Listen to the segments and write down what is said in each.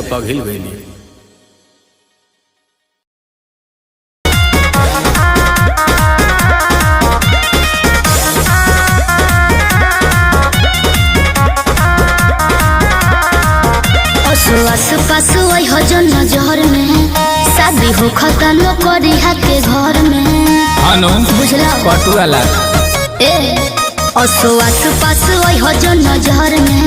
के पघिल गईली। आस पास हो जो नजर में शादी हो खतनो करी के घर में बुझला पटुआ ला आस पास हो जो नजर में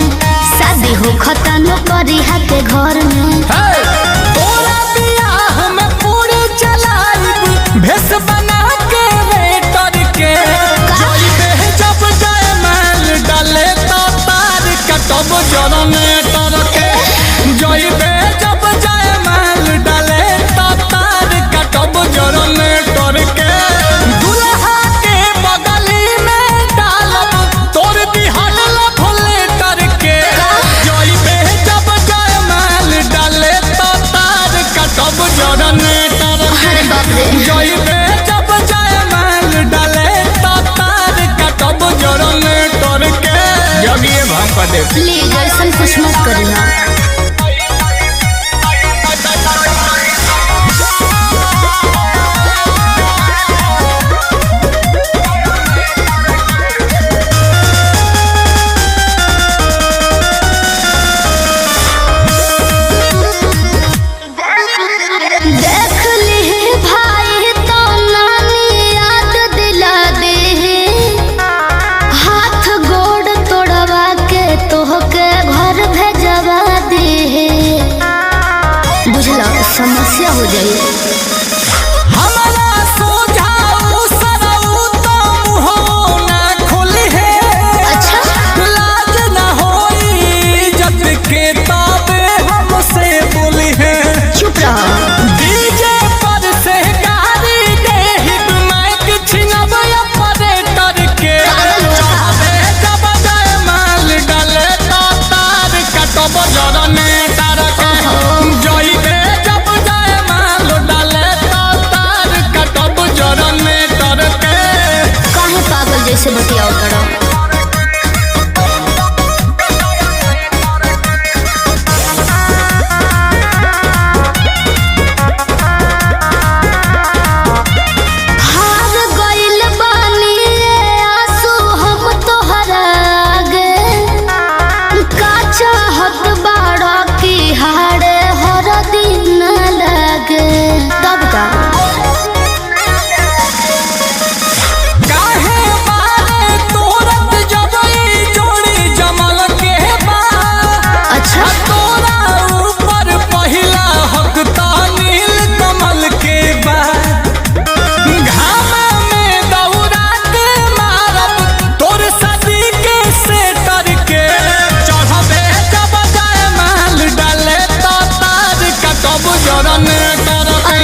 शादी हो खतनो करी के घर में तोरा बियाह में पूरी चलाई भेस बना के वेटर के जोई पे जब जाए मैल डाले तो तार कटब जनरेटर के जोई पे जब जाए मैल डाले तो तार कटब जनरेटर के दुल्हा के बगली में डालब तोर दिहल फुलेटर के जोई पे जब जाए मैल डाले तो तार कटब जनरेटर अरे बाप रे जोई पे जब जाए मैल डाले तो तार कटब जनरेटर के जब ये भाव कर दे प्लीज ऐसा कुछ मत करना। देख ली भाई तो नानी याद दिला दे हाथ गोड़ तोड़वा के तोहके घर भेजवा दे बुझला समस्या हो जाए हमारा सोझाऊ सरऊ तो मुहो ना खुली है अच्छा लाज ना होई जब के ताबे हमसे बोली है चुप रहो डीजे पर से गाड़ी दे हिट माइक छिनब ऑपरेटर के चाहे जब जाए माल डाले तो तार कटब जनरेटर के जोई पे जब जाए माल डाले तो तार कटब जनरेटर के काहे पागल जैसे बतियाओ करो हार गइल बानी रे आंसू हम तोहरा आगे का चाहत बाड़ा की हारे हर दिन लगे तब का काहे बारे तोरत जब ई जोड़ी जमल के बा अच्छा तोरा ऊपर पहिला हक ता नील कमल के बा घाम में दौड़ा के मारब तोर सदी के सेटर के चढ़बे जब जाए माल डाले तो तार कटब जनरेटर के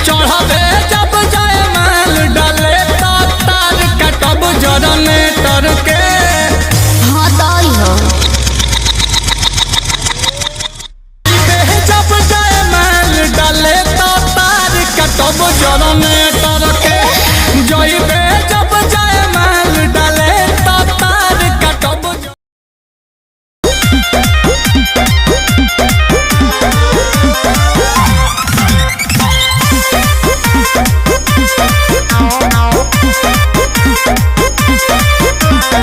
चढ़बे जब जाए माल डाले तो तार कटब जनरेटर के हाँ ताई हो जब जाए मैल डाले तो तार कटब जनरेटर के जोई पे जब जाए मैल डाले तो तार कटब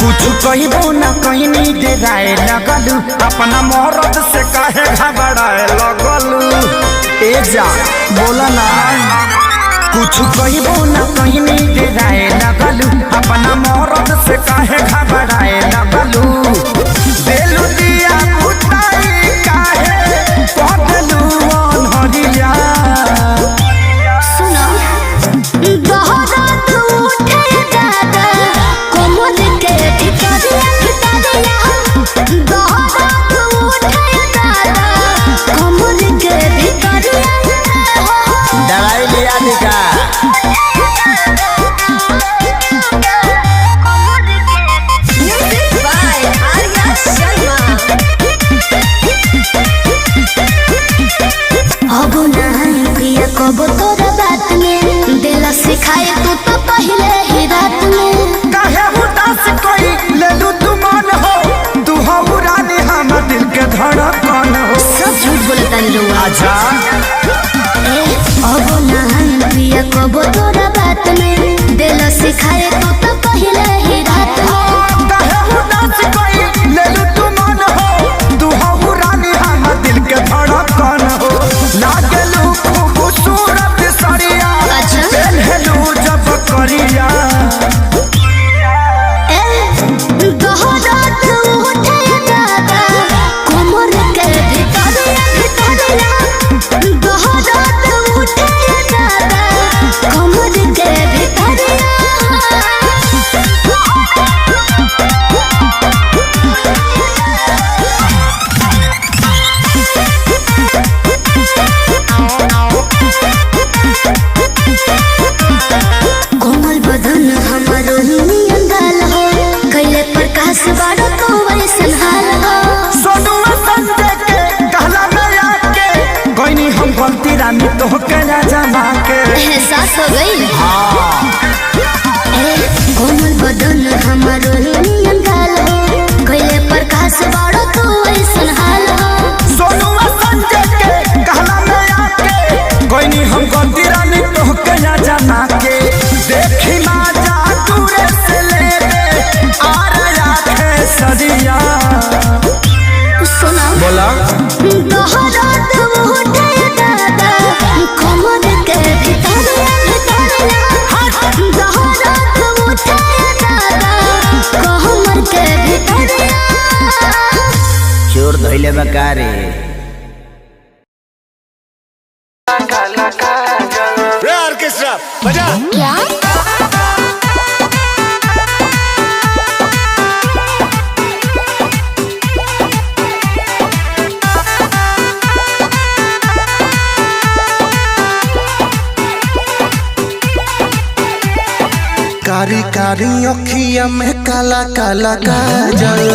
कुछ कहिबो न कहनी डेराए लगलू अपना मरद से काहे घबराए लगलू ए जा बोला ना कुछ कहिबो न कहनी डेराए लगलू अपना मरद से काहे घबराए लगलू देलू दिया बुताई काहे पगलू अनहरिया सुनो दहरात उठे दादा कोमल के भितरिया दहरात उठे दादा कोमल के भितरिया दवाई लिया निका Music by रुआ अच्छा अब नहान पिया कबो तोरा बात में दिल सिखाए तो पहले ही रात में कहे उदास कोई ले लू तू मन हो तू हो रानी हम दिल के धड़कन हो लागलू खूबसूरत सरिया अच्छा। पहनलू जब करिया दोहरात उठे दादा कमर के भितरिया दोहरात उठे दादा कमर के भितरिया कोमल बदन हमारो नियन गाल हो कैले प्रकाश बारो तो वैसन हाल हो सोनुआ संजय के कहला में आके कोई हम गलती रानी तो के ना जमा के एहसास हो गई कोमल बदन हमारो नियन गाल हो कैले प्रकाश बारो तो वैसन हाल हो सोनुआ संजय के कहला में आके कोई हम गलती रानी तो के ना जमा के देखी ना जा दूरे से ले ले आ रहा है सदिया सुना बोला दोहरात उठे दादा कमर के भितरिया दोहरात उठे दादा कमर के भितरिया चोर धइले बकारे ऑर्केस्ट्रा बजा। क्या कारी कारी अखिया में काला काला काजल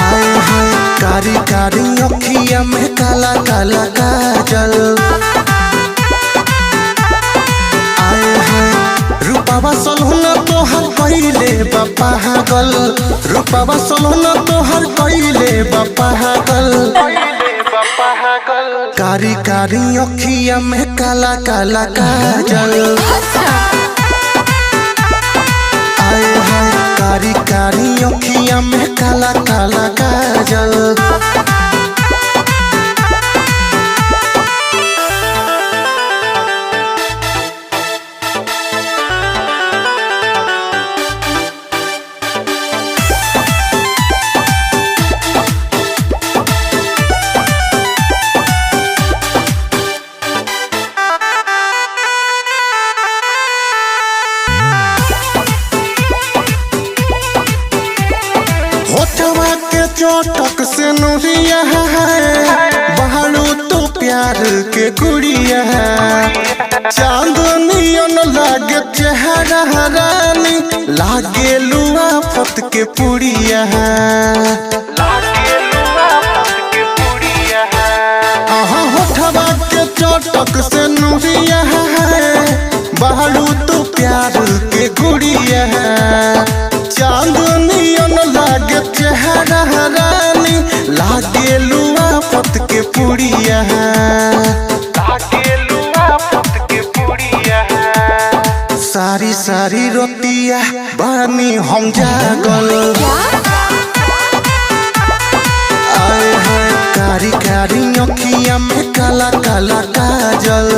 आए हाय कारी कारी अखिया में काला काला काजल आए हाय रूपावा सलहुना तोहर कइले बापा हागल रूपावा सलहुना तोहर कइले बापा हागल कारी कारी अखिया में काला काला काजल आए हाय कारी कारी अखिया में काला काला काजल होठवा के चोटक से नुरिया है बहारू तो प्यार के गुड़िया है चांदनियन लागे चेहरा रानी लागे लुआ फत के पुड़िया है आहा होठवा के चोटक से नुरिया है बहारू तो प्यार के गुड़िया है चांदनियन लागे चेहरा रानी लागे लुआ पत के पुड़िया सारी सारी रोतिया बानी हम जागल आए हैं कारी कारी अखिया में काला काला काजल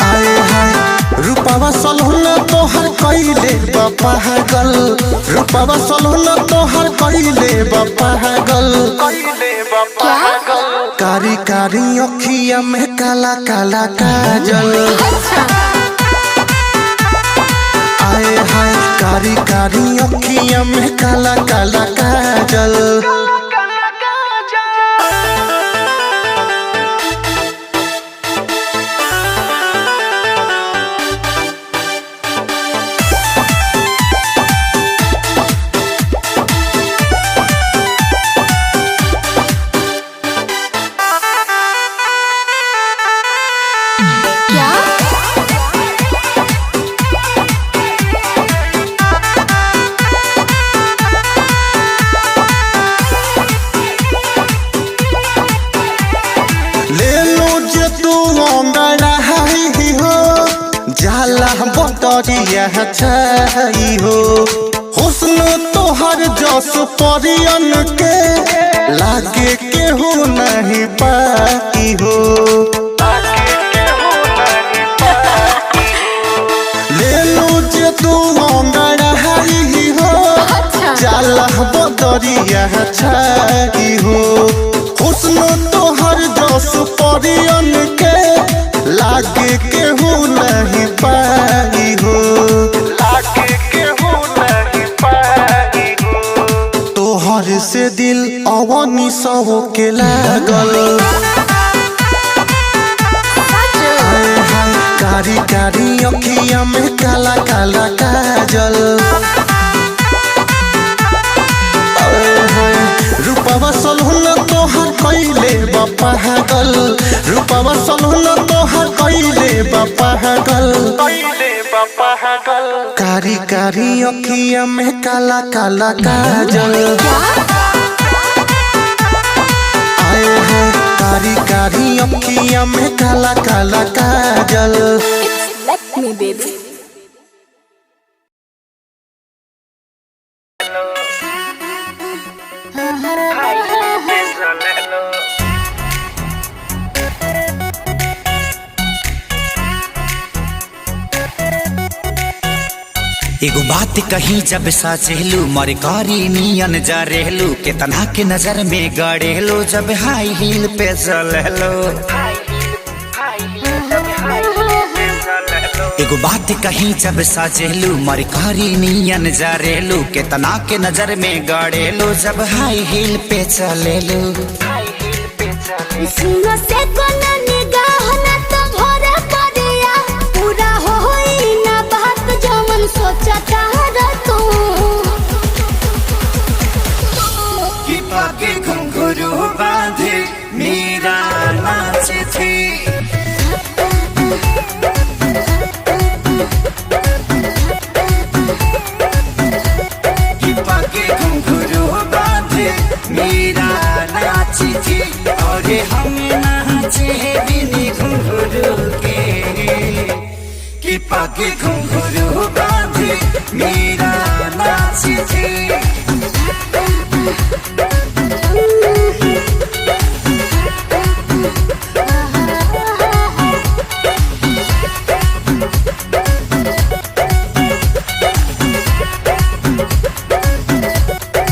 आए हैं रूपावा सलहुना तोहर कइले बापा हागल रूपावा सलहुना तोहर कइले बापा हागल कारी कारी अखिया में काला काला काजल आए हाय कारी कारी अखिया में काला काला काजल बदरिया छाई हो हुस्न तोहर जस परियन के लागे केहू नहीं पाई हो ले लो जे तू अंगड़ाई हो जाला बदरिया छाई हो हुस्न तोहर जस परियन के लागे केहू नहीं पाई हो तोहर से दिल अवनी सब के लागल कारी कारी अखिया में काला काला काजल रूपवा सलहुन तोहर कैले बपागल रूपवा सलहुन तोहर कैले बपागल कारी कारी अखिया में काला काला काजल आए हैं कारी कारी अखिया में काला काला काजल Let me, baby. एगो बात कही जब साचेलू मर कारी नियन जा रहलू केतना के नजर में गड़ेलो जब हाई हील पे चललो एगो बात कही जब साचेलू मर कारी नियन जा रहलू केतना के नजर में गड़ेलो जब हाई हील पे चलेलो सुनो से कोना निगाह ना तो भरे पड़िया पूरा होई ना बात जमन सोचता रह तू कि पाके घुंघरू बांधे मेरा नाच थी कि पाके घुंघरू बांधे मेरा नाच थी और हम नाचे बिनी घुंघरू के कि पाके घुंघरू बांधे मेरा नाच थी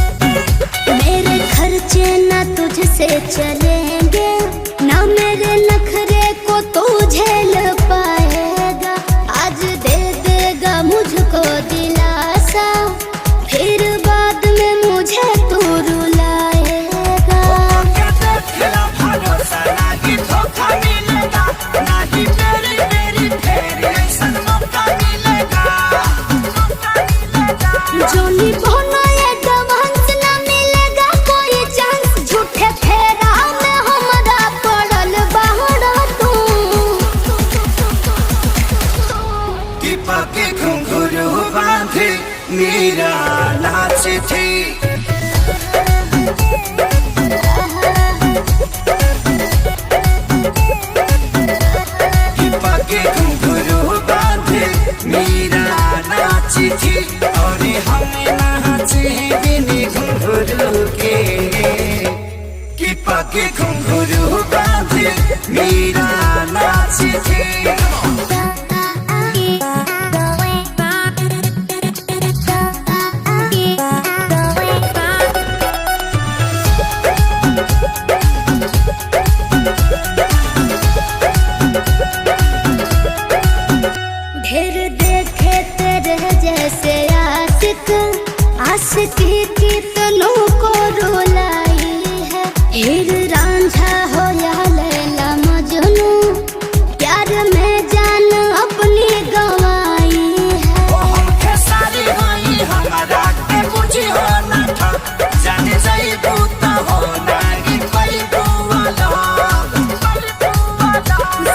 मेरे खर्चे ना तुझसे चलेंगे ना मेरे नखरे को तू झेल पाएगा आज दे देगा मुझको दिलासा फिर बाद में मुझे तू रुलाएगा जोनी बोना ये डबांस ना मिलेगा कोई चांस झूठे फेरा में हमरा पड़ल बाहर तू कि पाके घुंघरू बांधे मेरा नाच थी कि पाके घुंघरू बांधे मेरा नाच थी और हम नाचे बिनी घुंघरू के कि पाके घुंघरू बांधे मेरा नाच थी ढेर देखे तेरे जैसे आशिक आशिकी कितनों को रुलाई है हीर रांझा हो या लैला मजनू प्यार में जान अपनी गंवाई है हमके सारी होई हमारा के बुझी हो ना था जाने जाई बूता हो नागी पई वाला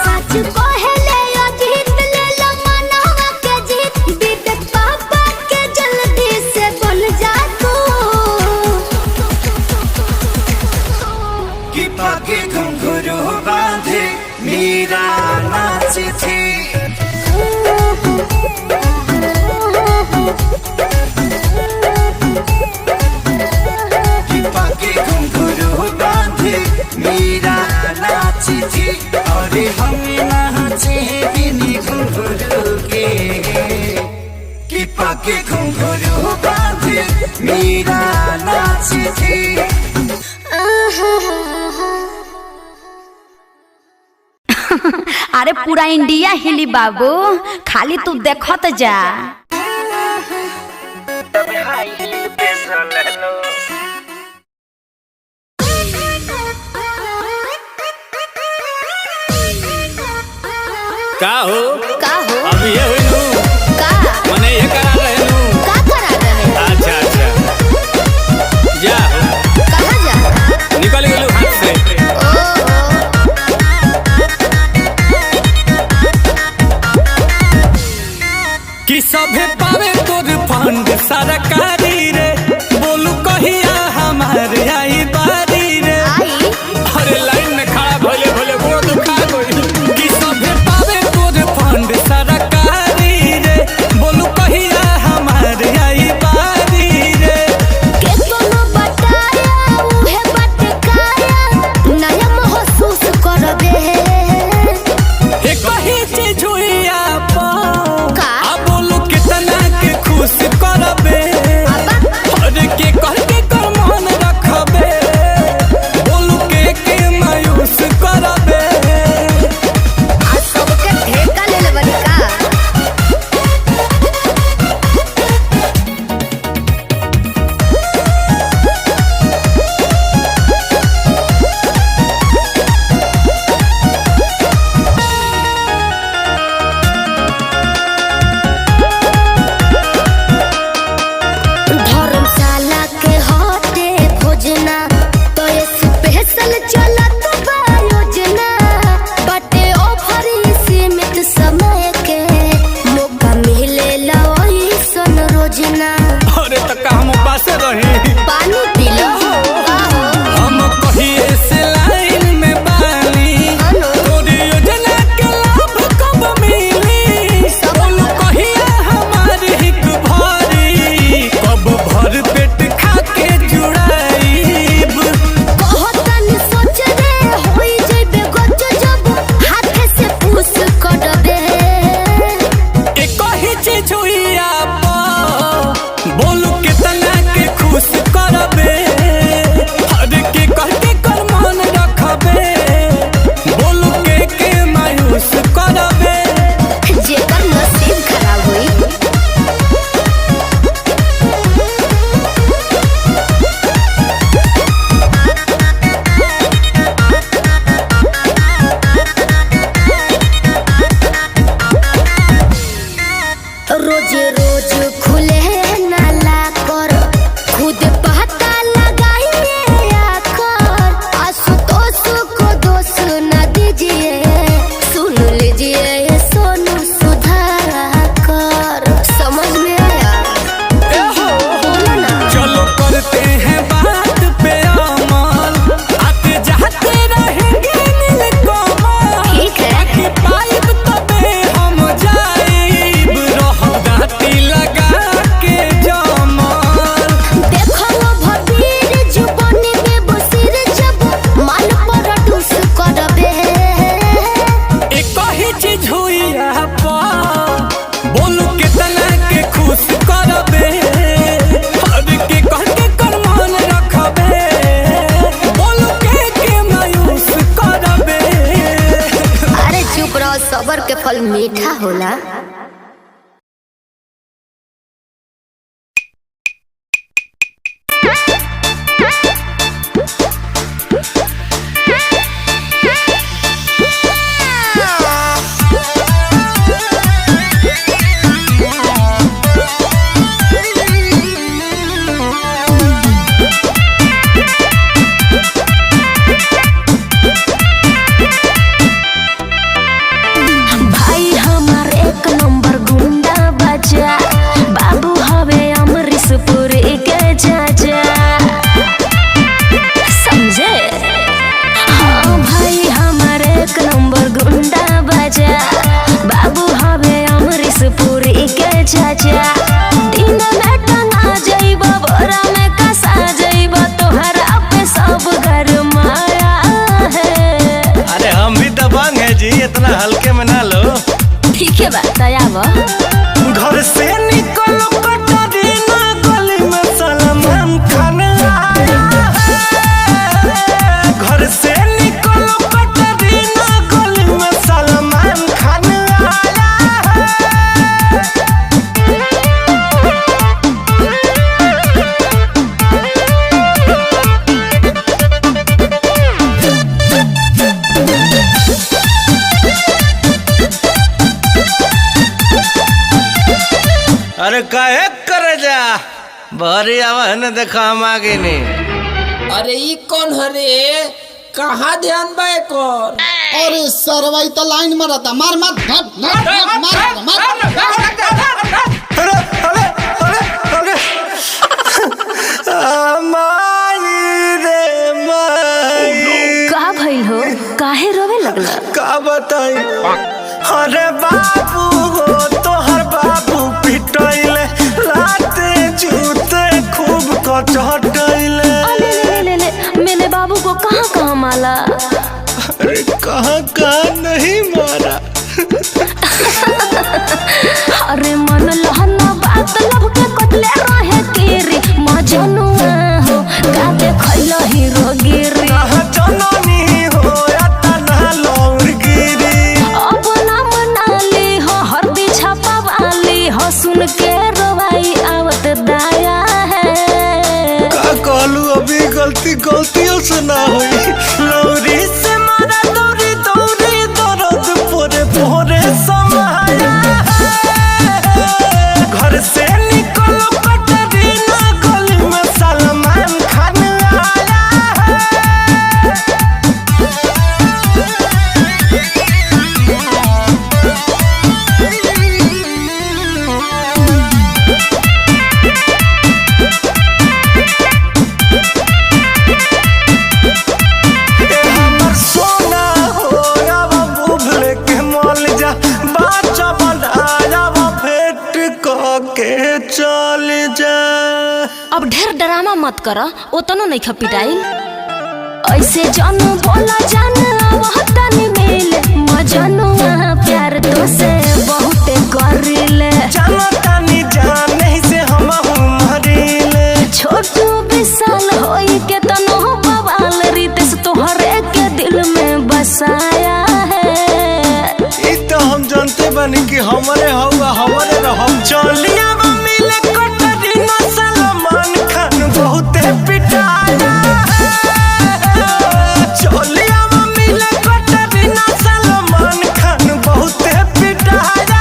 सच कहले अजीत ले लमनावा के जीत बीत पापा के जल्दी से बन जा तू घुंघरू बांधी मीरा नाची थी। अरे पूरा इंडिया हिली बाबू, खाली तू देखत जा। का हो अब ये हुई नू का मने ये करा रहे नू का करा रहे? अच्छा जा कहाँ जा? निकल गेलू हाथ से। कि सभे पावे तोर फंड सरकारी रे, बोलू कहिया हमारे आई बारी रे। अरे लाइन में खड़ा भोले भोले गोड़ दुखा गई। कि सभे पावे तोर फंड सरकारी रे, बोलू कहिया हमारे आई बारी रे। केतनो बताया उहे बटकाया, नया महसूस करबे। ए कही चीज हुई आप का? आ बोलू कितना के खुश करबे। अरे के कह के कर मन रखबे, बोलू के मायूस करबे। आज सबके ठेका ले लेबनी का? धर्मशाला के होते भोजना, तो ये स्पेशल चलत बा योजना। बटे ऑफर सीमित समय के, मौका मिलेला ओइसन रोजना। अरे त का हम पास रही, पानी पी लो हम कहिए से लाइन में बानी। तोरी योजना के लाभ कब मिली, बोलू कहिया हमारी हिक भरी। कब भर पेट खा के जुड़ाईब। कहतन सोच रे होई जइबे गज, जब हाथ से पूछ करबे। ए कही चीज हुई आप बोलू कितना के खुश करबे। अरे के कह के कर मन रखबे, बोलू के मायूस करबे। जेकर नसीब खराब हुई। रोज रोज खुले नाला कर, खुद पता लगाइए आकर। आशुतोष को दोष न दीजिए, सुन लीजिए ये सोनू सुधाकर। समझ में आया? बोलो ना। चलो करते हैं बात पे अमल, आते जाते रहेंगे नीलकमल। ठीक है। बाकी पाइब तबे हम जाइब, रहब दाती लगा के जमल। देखो वो भबीर जुबानी में बसीर, जब मन पर डूस करबे। ए कही चीज हुई आप बोलू कितना के खुश करबे। अरे के कह के कर मन रखबे, बोलू के मायूस करबे। अरे चुप रहो, सबर के फल मीठा होला। भाई हमारे एक अरे काहे करे जा भरी आवाहन देखा हम आगे नहीं। अरे ई कौन हरे कहाँ ध्यान बा कौन? अरे सरवाई तो लाइन में रहता मार मार का भइल हो काहे रोवे लगला? का बताई अरे बाबू हो तोहर बाबू पिटैले लाते जूते खूब कचटैले। ले मेरे बाबू को कहाँ माला? अरे कहाँ नहीं मारा। अरे मन लहना बात लब के कटले रहे केरी मजनुआ हो का देखैला हीरो गिरी जननी हो या तना लौरगिरी। अब नाम नाली हो हरदी छापा वाली हो सुन के रोवाई आवत दाया है। का कहलू अभी गलतियों से ना हुई। लौरी से मारा दौरी दौरी दर्द पोरे पोरे समाया घर से निकलो कटरीना गली में सलमान खान आया हमर सोना हो अब बुभले के मल जा बाचा बनाया भेंट के चल जा। अब ढेर ड्रामा मत कर ओतनो नहीं खपिटाई ऐसे जानू बोला जान तनी मिले मजनुआ प्यार तो से बहुते करिले जानतानी जाने से हम मरिले। छोटू विशाल होई के तनो बवाल रितेश तोहरे के दिल में बसाया है। ई तो हम जानते बानी कि हमारे हवा हमारे रहम चलिया मिले कटरीना सलमान खान बहुते पिटाया चलिया मिले कटरीना सलमान खान बहुते पिटाया।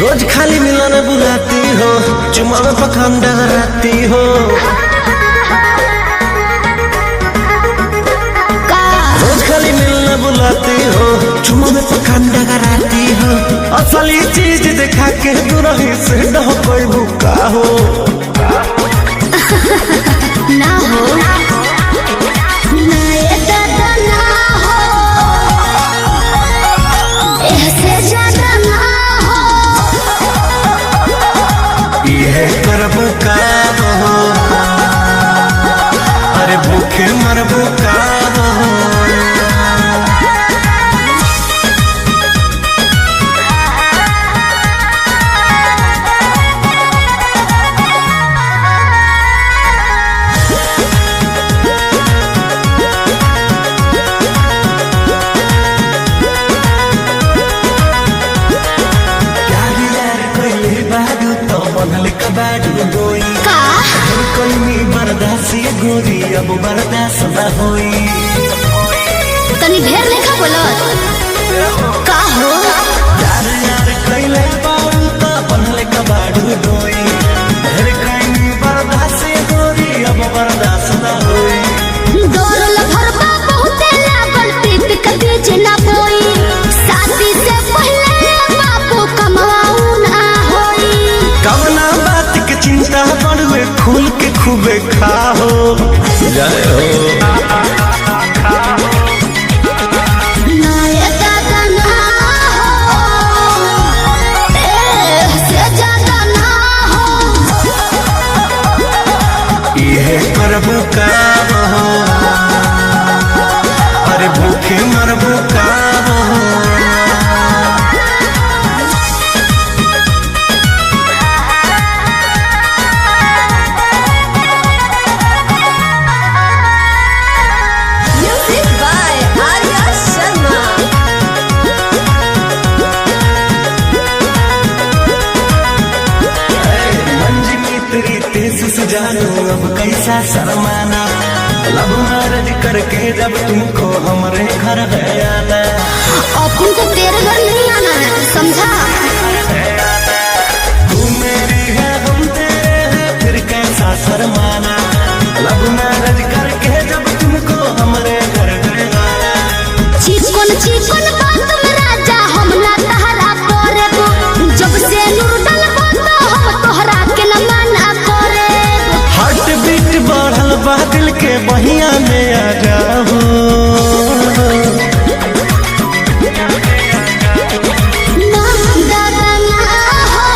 रोज खाली मिलने बुलाती हो चुमा में पखान डगराती हो। रोज खाली मिलने बुलाती हो चुमा में पखान डगराती हो। असली चीज दिखा के दुरही से न कोई भूखा हो ना हो ना ये दादा ना हो ऐसे ज्यादा ना हो। ये करबू काम हो अरे भूखे मरबू काम हो। गोरी अब बर्दाश्त न होई तनी ढेर लेखा बोलत का हो यार यार कइले बाऊ त बनले कबाड़ू डोई ढेर कइनी बर्दाश्त गोरी अब बर्दाश्त न होई। दौड़ल भरबा बहुते लागल प्रीत कदी जना बोई शादी से पहले बापू कमाऊ ना होई। कवना बात के चिंता बड़ुए खुल के खूबे खाओ जय हो। ना ये दादा ना हो जानू अब कैसा शर्माना, लव मैरिज करके जब तुमको हमारे घर है आना। अब तुमको तेरे घर नहीं आना है, समझा? तू मेरी है हम तेरे हैं, फिर कैसा शर्माना, लव मैरिज करके जब तुमको हमारे घर है आना। चिकन चिकन बात में राजा हम ना तहरा करेबो, जब से नूर डलबो तो हम तोहरा के न माना करेबो। हार्ट बीट बढ़ल बा दिल के बहिया में आ जाओ, ना दादा ना हो,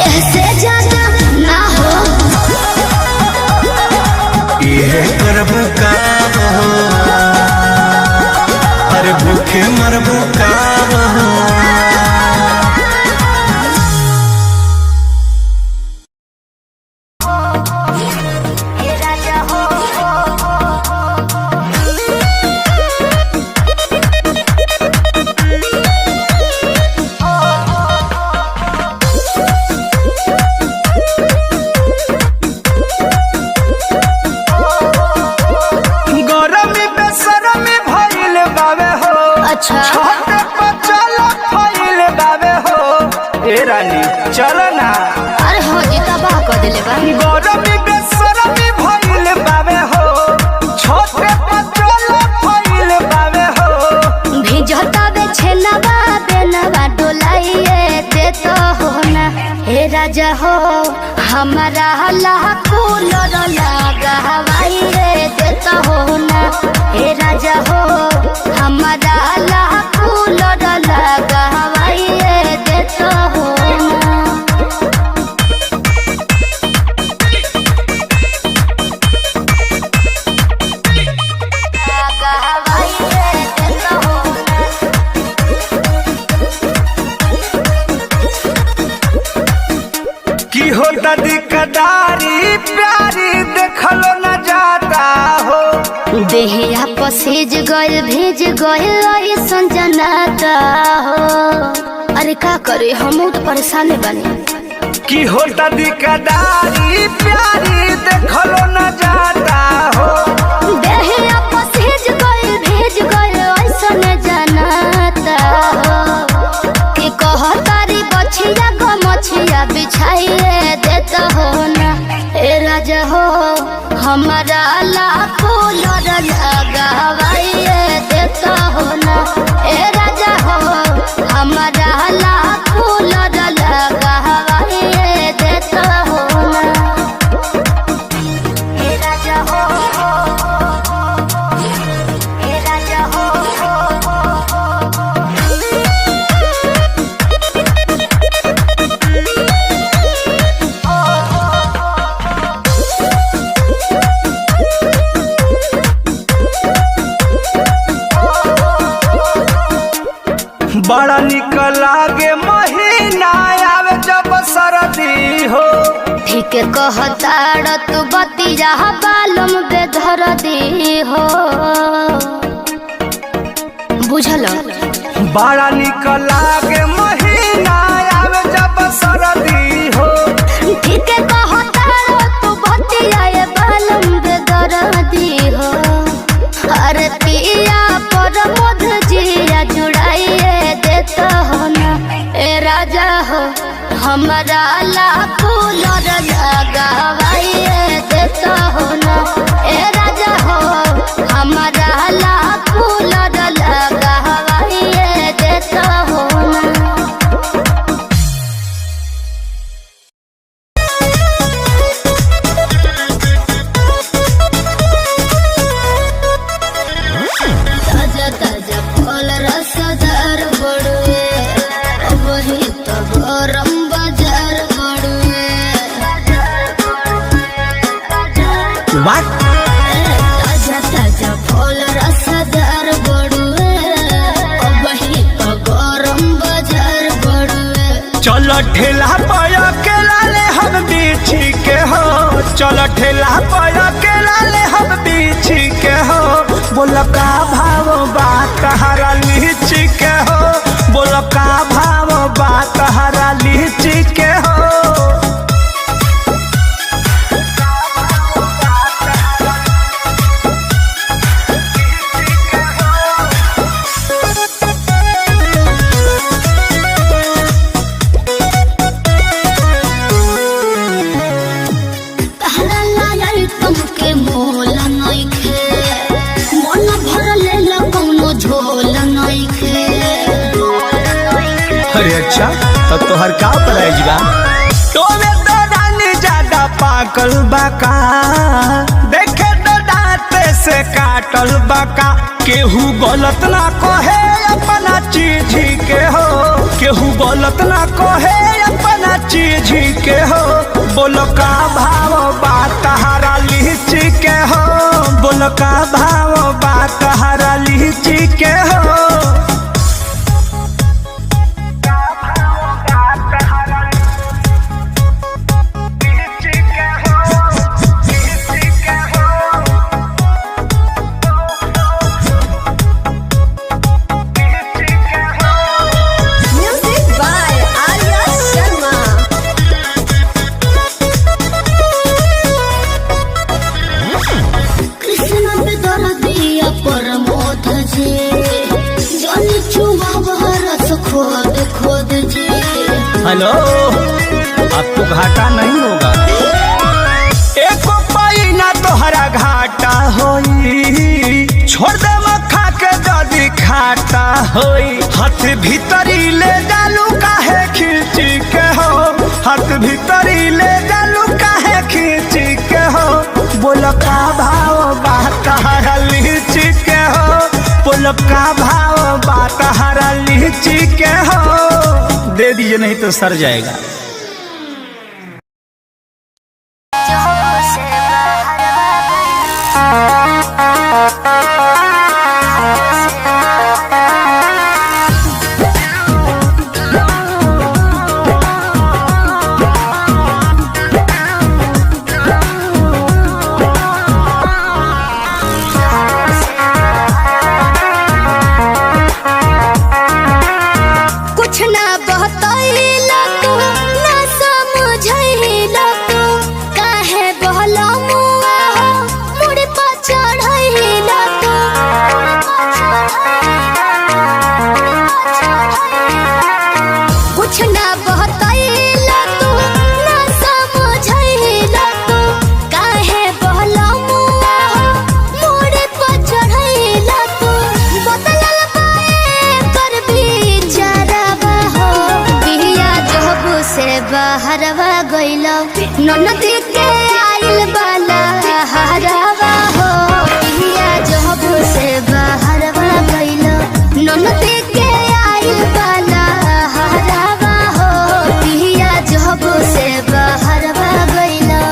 ऐसे ज्यादा ना हो। ये करब का हो, अरे भूखे मरबो का हो। गरमी बेसरमी भइल बावे हो, अच्छा छोटे पचल भइल बावे हो। ए रानी चल ना, अरे हो जी तबाह कर देले बा। गरमी बेसरमी भइल बावे हो, छोटे पचल भइल बावे हो। भिजता बे छेनवा बेनवा डोलाइए दे तो हो ना। हे राजा हो हमारा लाखो लड़ लगा हवाइए दे तो हो ना। हे राजा हो हमारा लाखो लड़ लगा हवाइए दे तो हो ना। लगा हवाइए दे तो हो ना। की होता दिकदारी प्यारी देखलो न जाता हो, देहिया पसेज गइल भेज गइल ऐसन जनाता हो। अरे का करे हम तो परेशान बानी। की होता दिकदारी प्यारी देखलो न जाता हो। देहिया पसेज गइल भेज गइल ऐसन जनाता हो। कि कहतारी बछिया गो मछिया बिछाइए देता हो ना। ए राजा हो हमारा लाखो लड़ लगा हवाइए देता हो ना। ए राजा हो हमारा लाखो लड़ लगा हवाइए देता हो ना। ए राजा हो, ए राजा हो। बड़ा निक लागे महीना आवे जब सरदी हो। ठीक कहताड़ तू बतिया बालम बेधर दी हो। बुझल? बड़ा निक लागे महीना आवे जब सरदी हो। ठीक कहताड़ तू बतिया बालम बेधर दी हो। अरे पिया पर मध जिया जुड़ाइए देता हो ना। ए राजा हो हमारा लाखो लड़ लगा हवाइए देता हो ना। ए राजा हो हमारा लाखो लड़ लगा हवाइए देता हो ना। ताजा ताजा फल रसदार बड़ुए, वही तो गरम बाजार बड़ुए। ताजा ताजा फल रसदार बड़ुए, वही तो गरम बाजार बड़ुए। चल ठेला पाया के लाले हम बीछी के हो, चल ठेला पाया के लाले हम बीछी के हो। बोल का भाव बा तहरा लीची के हो, बोल का भाव बा तहरा लीची के हो। अच्छा तो तोहर का प्राइज बा तोमे तो रानी ज्यादा पाकल बाका देखे तो दांत से काटल बाका केहू गलत ना कहे अपना चीज के हो केहू गलत ना कहे अपना चीज के हो बोलो का भाव बात हरा लीची के हो बोलो का भाव बात हरा लीची के हो हेलो आपको घाटा नहीं होगा एको पाई ना तोहरा घाटा होई छोड़ दे मखा के दादी खाता होई हाथ भीतरी ले डालू काहे खींची के हो हाथ भीतरी ले डालू काहे खींची के हो बोलो का भाव बात हरा लीची के हो बोलो का भाव बात हरा लीची के हो दे दीजिए नहीं तो सर जाएगा हरवा गइलो ननदी के आइल बाला हरवा हो पिया जब से बहरवा गइलो ननदी के आइल बाला हरवा हो पिया जब से बहरवा गइलो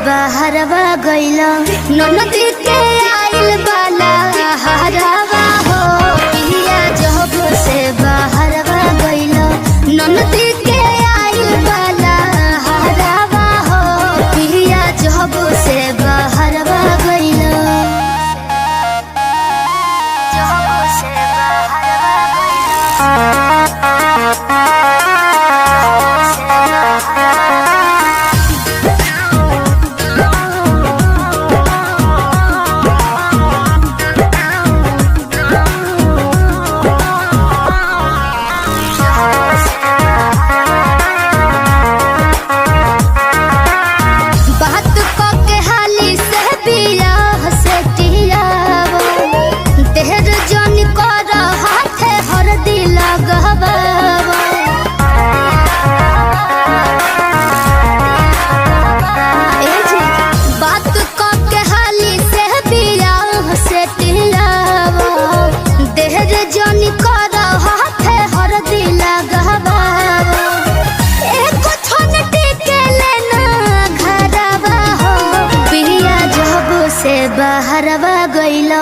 बहरवा गइलो ननदी के आइल बाला हरवा हो पिया जब से बहरवा गइलो ननदी के आइल बाला हरवा हो पिया जब से बहरवा गइलो जब से बहरवा गइलो बहरवा गइलो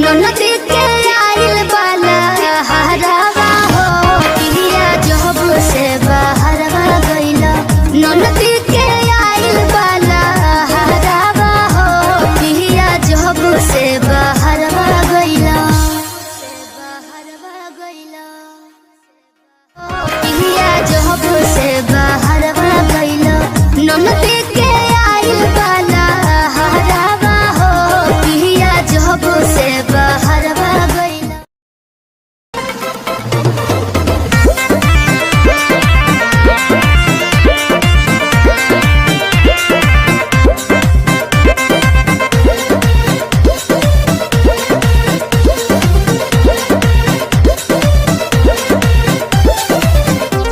ननदी के आइल बाला हरवा हो पिया जब से बहरवा गइलो ननदी के आइल बाला हरवा हो पिया जब से बहरवा गइलो पिया जब से बहरवा गइलो ननदी के आइल बाला हरवा हो पिया जब से बहरवा गइलो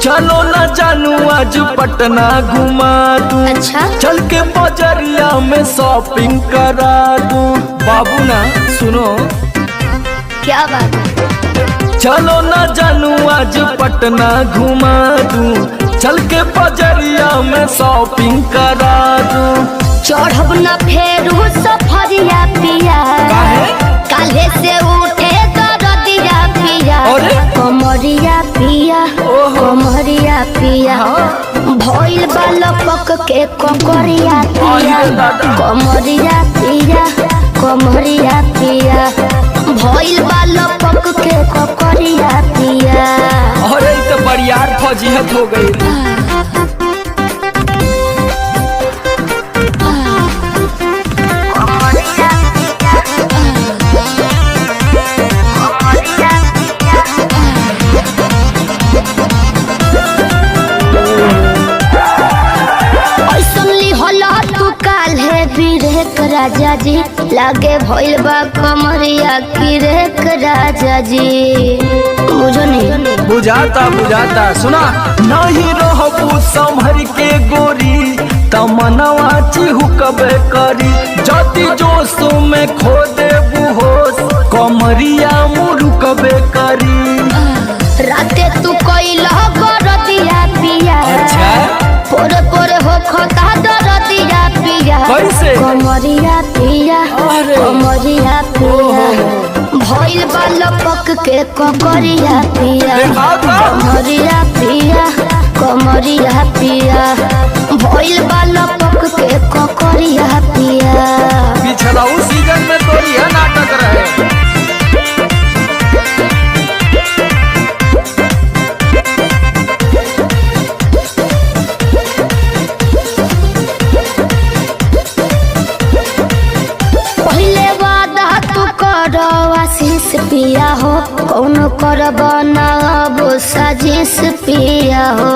चलो ना जानू आज पटना घुमा दूं। अच्छा चल के बजरिया में शॉपिंग करा दूं। बाबू ना सुनो क्या बात है चलो ना जानू आज पटना घुमा दूं। चल के बजरिया में शॉपिंग करा दूं। चढ़ब न फेरू सफरिया पिया काले से उठे दरदिया पिया अरे? कमरिया पिया कमरिया पिया भइल बालपक के ककरिया पिया कमरिया पिया कमरिया पिया भइल बालपक के ककरिया पिया अरे तो बरियार फौजियत हो गई। राजा जी लागे भइल बा कमरिया की रेख राजा जी बुझो नहीं बुझाता बुझाता सुना नहीं रहबू संभर के गोरी तमनवा चिहुकबे करी जति जोश में खो देबू होश कमरिया मुरुकबे करी राते तू कइला गरदिया पिया अच्छा पोरे पोरे हो खता दरदिया पिया कैसे कमरिया पिया अरे। कमरिया पिया भइल बालपक के ककरिया पिया दिखाओ तो। कमरिया पिया कमरिया पिया भइल बालपक के ककरिया पिया पिछला उस सीजन में तो यह नाटक रहे। पहले वादा तू करो आशीष पिया हो कौन करब ना अब साजिश पिया हो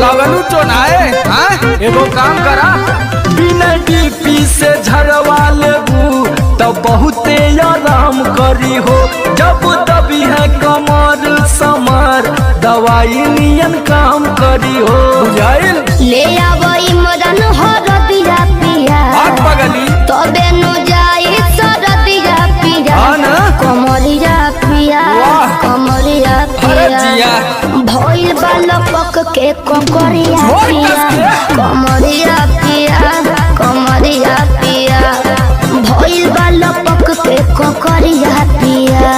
लगनू तो नाए एगो काम करा बिना डीपी से झरवा लेबू तब बहुते आराम करी हो जब दबी है कमर समार दवाई नियन काम करी हो बुझाइल ले आवई मदन हरदिया पिया आग पगली तबे नु जाई सरदिया पिया हाँ ना? कमरिया पिया वाह। कमरिया अरे पिया जिया। भइल बालपक के ककरिया झोल पिया कस के। कमरिया पिया कमरिया पिया भइल बालपक के ककरिया पिया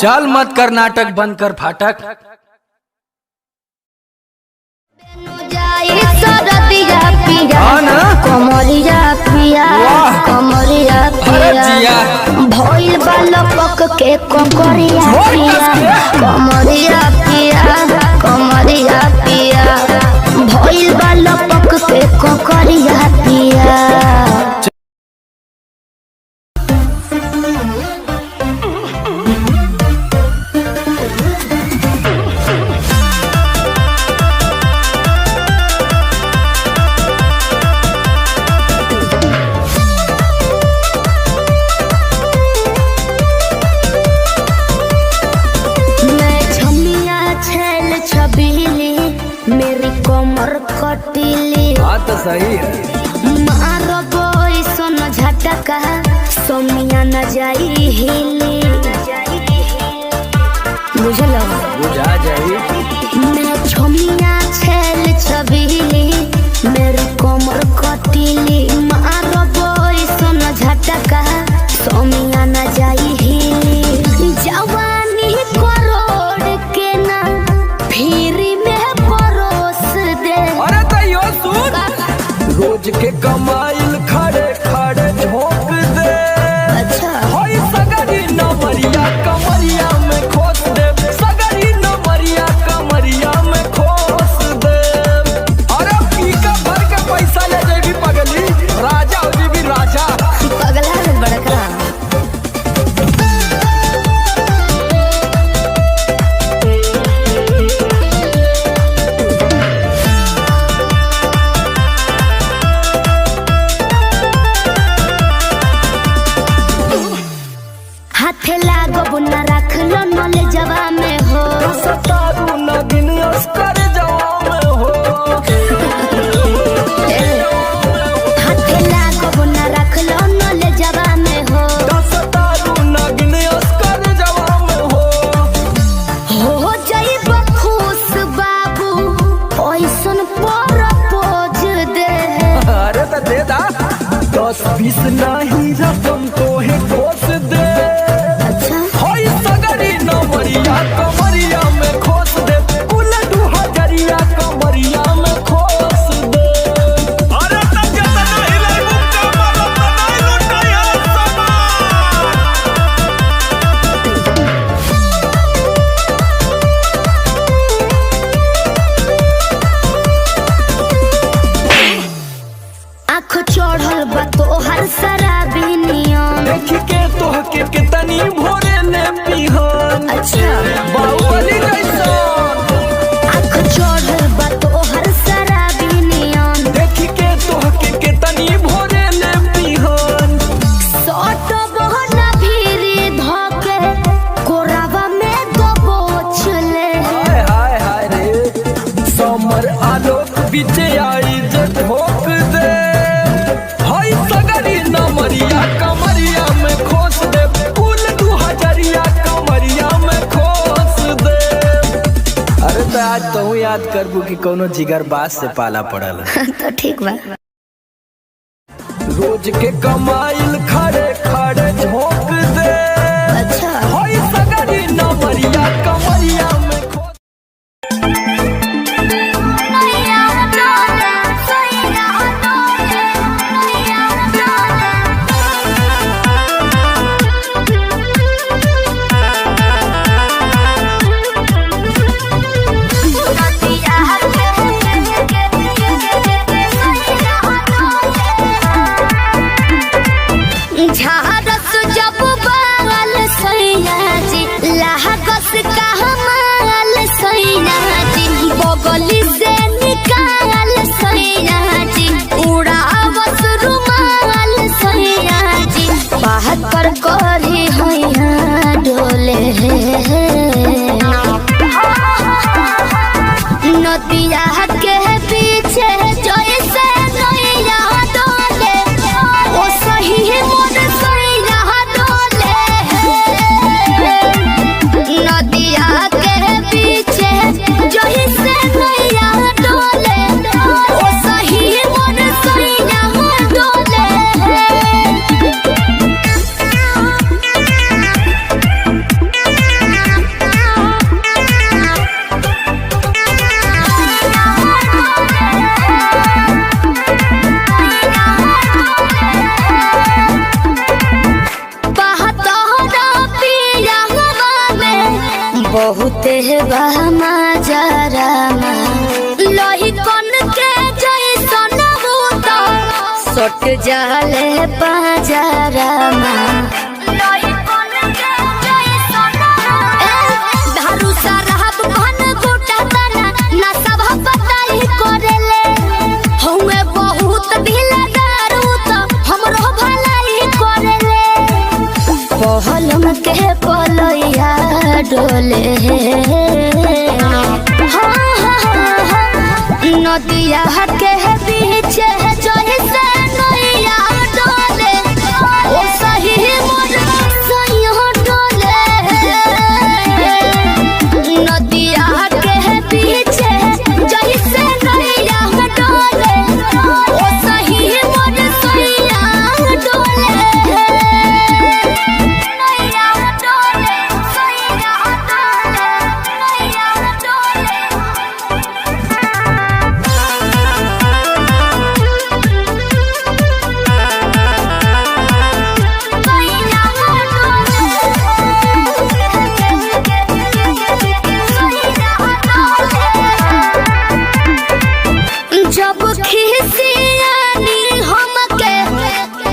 चल मत कर नाटक बंद कर फाटक जाई सरदिया पिया हाँ ना? कमरिया पिया वाह। कमरिया अरे पिया जिया। भइल बालपक के ककरिया झोल पिया कस के। कमरिया पिया कमरिया पिया भइल बालपक के ककरिया पिया मैं छमिया छैल छबीली मेरी कमर कटीली बात तो सही है मारो बोई सोन झटका सोमिया न जाई हिली बुझलो बुझा जाई मैं छमिया छैल छबीली मेरी कमर कटीली मारो बोई सोन झटका कमाइल खड़े खड़े झोंक दे। अच्छा होई सगरी नमरिया कमरिया में खोस दे, सगरी नमरिया कमरिया में खोस दे। अरे पीका भर के पैसा ले जेबी पगली, राजा हो जेबी राजा। पगला है बड़का। हाथे लागो बुना रख लो नले जवा में हो। सतारू नगिन अस्कर जवा में हो। हाथे लागो बुना रख लो नले जवा में हो। सतारू नगिन अस्कर जवा में हो। हो जाइब खुश बाबू ओइसन पर पोज दे। अरे तो दे दा 10-20 नहीं रकम तो है खोस दे। अच्छा होई सगरी नमरिया कमरिया में खोस दे, कुल 2000 कमरिया में खोस दे। अरे तो जतना हिलाई मुक्का मारो तनाई लुटाया आँख चढ़ल बा तोहर शराबी नियम। देख के तोहके कितनी भोरे ने पिहन। अच्छा बाहुबली जैसा आँख चढ़ल बा तोहर शराबी नियम। देख के तोहके कितनी भोरे ने पिहन। सट बहना भीरी धके कोरावा में दबोच ले। हाय हाय हाय रे समर आलोक बीच आई जे ठोक दे। हाय सगरी नमरिया कमरिया में खोस दे, कुल 2000 कमरिया में खोस दे। अरे तो आज तो याद करबू कि कोनो जिगर बास से पाला पड़ल। तो ठीक बा। रोज के कमाइल खड़े खड़े झोंक दे। अच्छा हाय सगरी नमरिया कमरिया में खोस। झारस जब बाल सैया जी लागस का हमाल सैया जी बगली से निकाल सैया जी उड़ावस रुमाल सैया जी बाहर पर करी हैया डोले। नदिया के पीछे जैसे नैया डोले ओ सही मोर सैया डोले। नदिया के पीछे जैसे नैया डोले ओ सही मोर सैया डोले। बहुत बहमा जरामा लोही कन के जैसन भूत सट जाले बाजारामा। लोही कन के जैसन धारू साहब घन गोटा तना ना सब बताई करेले। हमें बहुत ढीला दारू तो हमरो भलाई करेले। पहलम के पलैया डोले। नदिया के पीछे जैसे नैया डोले ओ सही मोर सैया डोले। नदिया के पीछे जैसे नैया डोले ओ सही मोर सैया डोले। नैया डोले सैया डोले नैया डोले।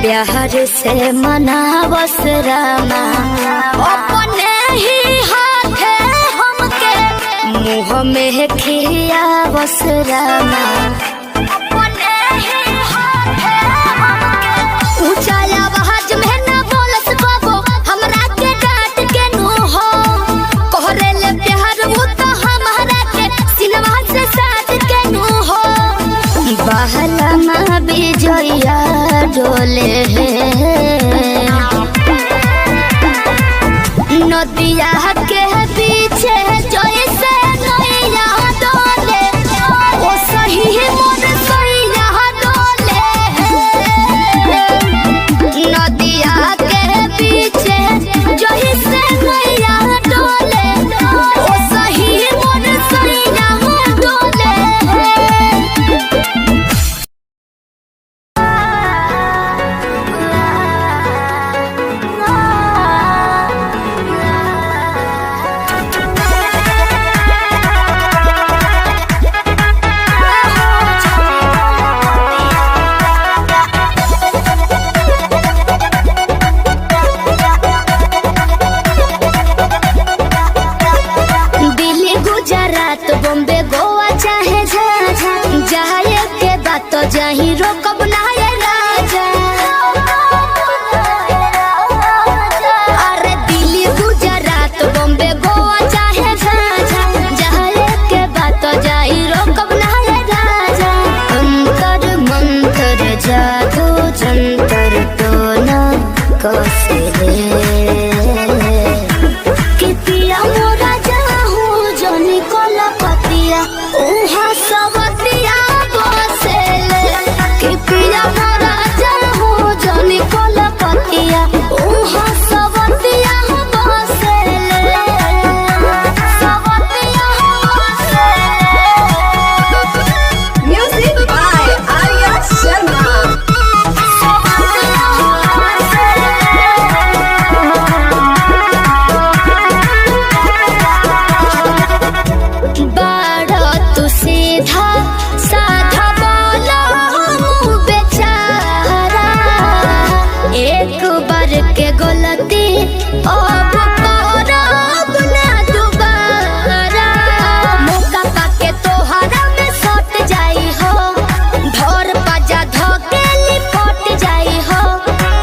प्यार से मनावस रामा अपने ही हाथे हमके मुँह में खियावस रामा अपने ही हाथे हमके ऊंचा आवाज में न बोलस बाबो हमरा के डांट के नु हो कोहरे ले प्यार वो तो हमारा के सिनवा से साथ के नु हो बहला माँ बिजोया डोले नदिया के पीछे जैसे नैया डोले ओ सही मोर सैया डोले नदिया के पीछे जैसे नैया डोले ओ सही मोर सैया डोले दिल्ली गुजरात बॉम्बे गोवा चाहे झाझा जाए के बात तो जाही रोकब ना ये राजा अरे दिल्ली गुजरात बॉम्बे गोवा चाहे झाझा जाए के बात तो जाही रोकब ना ये राजा अंतर मंतर जादू जंतर तो ना कसे कि पिया मोरा जाहू जनी कलकतिया उहा सबतिया बसेले कि पिया मोरा जाहू जनी कलकतिया उहा सबतिया बसेले सबतिया बसेले म्यूजिक बाय आर्या शर्मा बाड़ा तू सीधा साधा बोला हूँ बेचारा एक बार के गलती अब करब ना दोबारा मौका पाके तोहरा में सट जाई हो भोर बाजा धोके लिपट जाई हो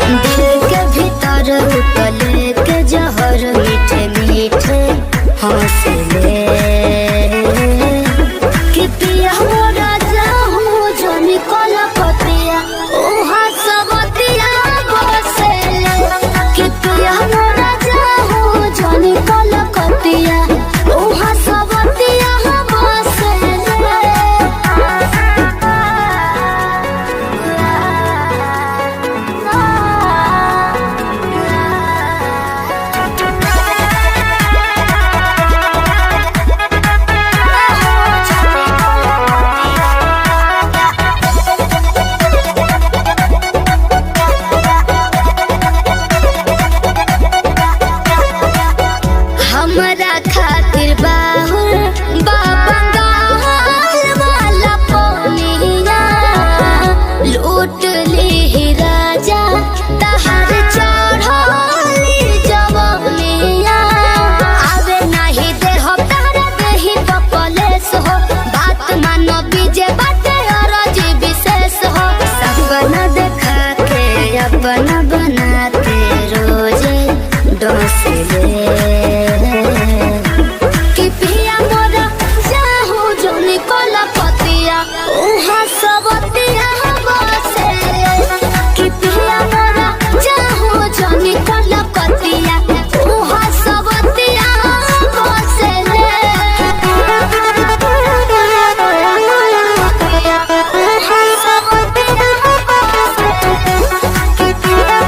दिल के भीतर उतले के जहर मीठे मीठे हौसले कि पिया मोरा जाहू जनी कलकतिया उहा सबतिया बसेले कि पिया मोरा जाहू जनी कलकतिया उहा सबतिया हमरा खातिर बाहुर बाबा गाल वाला पोनिया लूट ली राजा तहर चढ़ली जवनिया आवे नाही दे हो तारा देही बकलेस हो बात मानो बीजे बाटे अरज विशेष हो सपना देखा के अपना बना के रोजे डोसले कि पिया मोरा जाहू जनी कलकतिया उहा सबतिया बसेले कि पिया मोरा जाहू जनी कलकतिया उहा सबतिया बसेले उहा सबतिया बसेले कि पिया